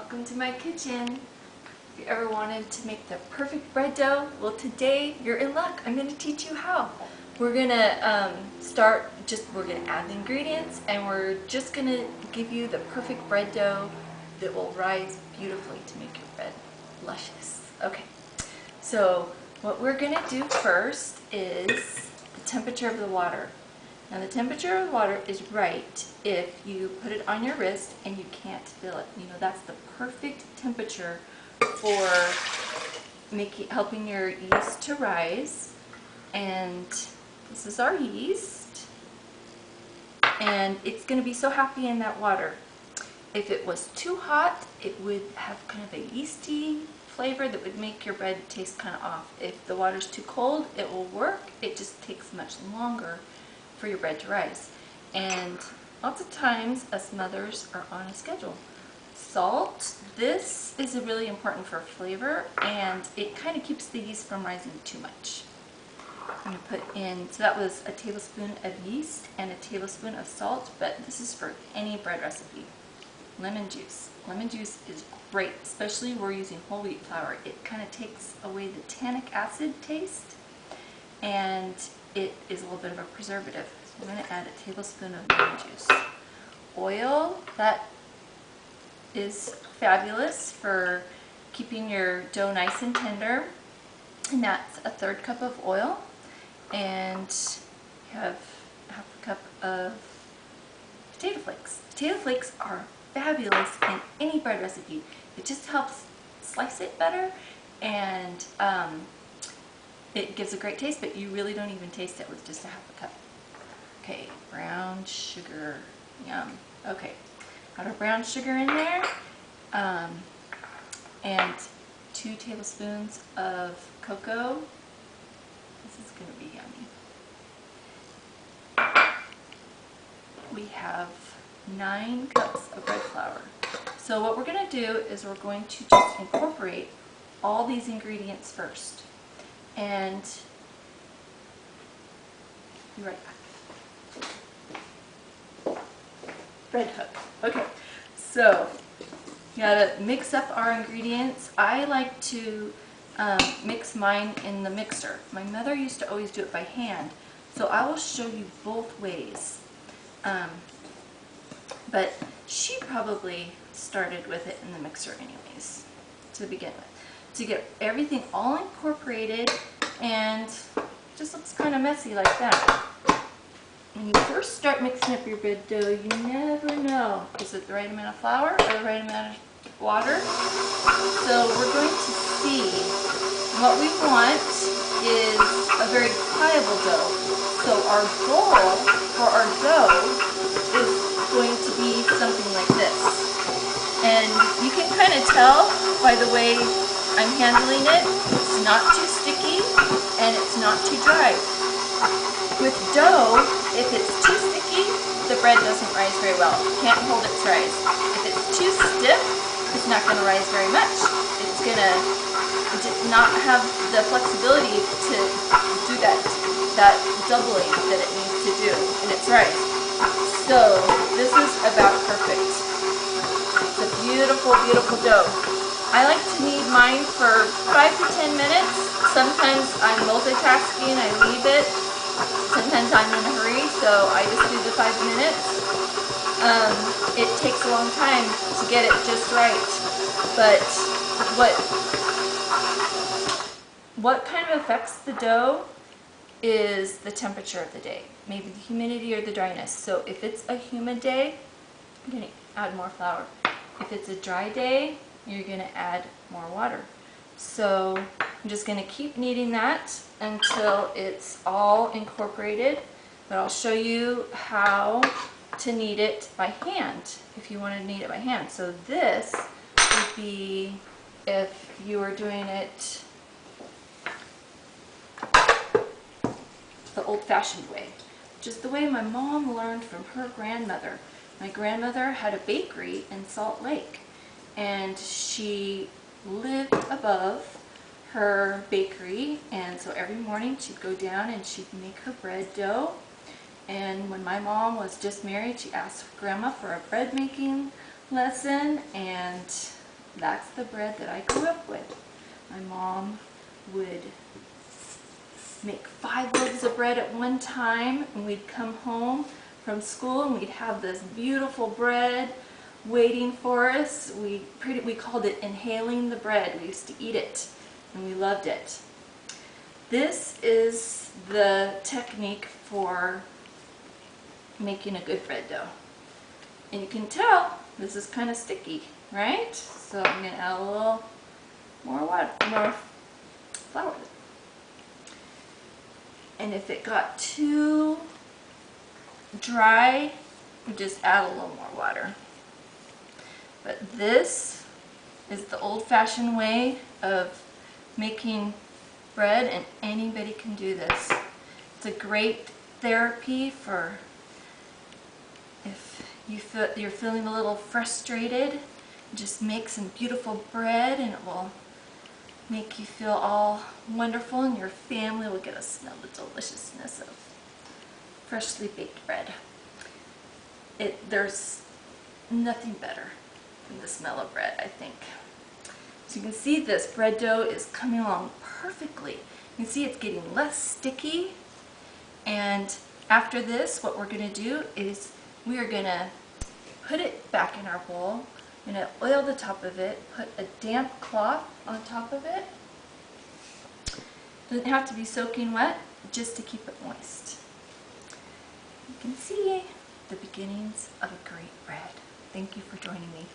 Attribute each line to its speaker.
Speaker 1: Welcome to my kitchen. If you ever wanted to make the perfect bread dough, well today you're in luck. I'm going to teach you how. We're going to we're going to add the ingredients and we're just going to give you the perfect bread dough that will rise beautifully to make your bread luscious. Okay, so what we're going to do first is the temperature of the water. Now the temperature of the water is right if you put it on your wrist and you can't feel it. You know, that's the perfect temperature for helping your yeast to rise. And this is our yeast. And it's going to be so happy in that water. If it was too hot, it would have kind of a yeasty flavor that would make your bread taste kind of off. If the water's too cold, it will work. It just takes much longer for your bread to rise. And lots of times us mothers are on a schedule. Salt, this is really important for flavor and it kind of keeps the yeast from rising too much. I'm going to put in, so that was a tablespoon of yeast and a tablespoon of salt, but this is for any bread recipe. Lemon juice. Lemon juice is great, especially if we're using whole wheat flour. It kind of takes away the tannic acid taste and it is a little bit of a preservative. So I'm going to add a tablespoon of lemon juice. Oil, that is fabulous for keeping your dough nice and tender. And that's a 1/3 cup of oil. And you have 1/2 cup of potato flakes. Potato flakes are fabulous in any bread recipe. It just helps slice it better and it gives a great taste, but you really don't even taste it with just a 1/2 cup. Okay, brown sugar, yum. Okay, got our brown sugar in there, and 2 tablespoons of cocoa. This is going to be yummy. We have 9 cups of bread flour. So what we're going to do is we're going to just incorporate all these ingredients first. And be right back. Bread hook. Okay, so you gotta mix up our ingredients. I like to mix mine in the mixer. My mother used to always do it by hand, so I will show you both ways. But she probably started with it in the mixer anyways, to begin with. To get everything all incorporated, and just looks kind of messy like that. When you first start mixing up your bread dough, you never know, is it the right amount of flour or the right amount of water? So we're going to see, what we want is a very pliable dough. So our goal for our dough is going to be something like this. And you can kind of tell by the way I'm handling it, it's not too sticky and it's not too dry. With dough, if it's too sticky, the bread doesn't rise very well. Can't hold its rise. If it's too stiff, it's not going to rise very much. It's going to not have the flexibility to do that doubling that it needs to do in its rise. So this is about perfect. It's a beautiful, beautiful dough. I like to knead mine for 5 to 10 minutes. Sometimes I'm multitasking, I leave it. Sometimes I'm in a hurry, so I just do the 5 minutes. It takes a long time to get it just right. But what kind of affects the dough is the temperature of the day. Maybe the humidity or the dryness. So if it's a humid day, you're going to add more flour. If it's a dry day, you're going to add more water. So I'm just going to keep kneading that until it's all incorporated, but I'll show you how to knead it by hand if you want to knead it by hand. So this would be if you were doing it the old-fashioned way, which is the way my mom learned from her grandmother. My grandmother had a bakery in Salt Lake, and she lived above her bakery, and so every morning she'd go down and she'd make her bread dough. And when my mom was just married, she asked Grandma for a bread making lesson, and that's the bread that I grew up with. My mom would make 5 loaves of bread at one time, and we'd come home from school and we'd have this beautiful bread waiting for us. We called it inhaling the bread. We used to eat it and we loved it. This is the technique for making a good bread dough. And you can tell this is kind of sticky, right? So I'm going to add a little more water, more flour. And if it got too dry, you just add a little more water. But this is the old-fashioned way of making bread, and anybody can do this. It's a great therapy for if you're feeling a little frustrated. Just make some beautiful bread and it will make you feel all wonderful, and your family will get to smell the deliciousness of freshly baked bread. There's nothing better than the smell of bread, I think. So you can see this bread dough is coming along perfectly. You can see it's getting less sticky, and after this what we're going to do is we are going to put it back in our bowl. I'm going to oil the top of it, put a damp cloth on top of it. Doesn't have to be soaking wet, just to keep it moist. You can see the beginnings of a great bread. Thank you for joining me.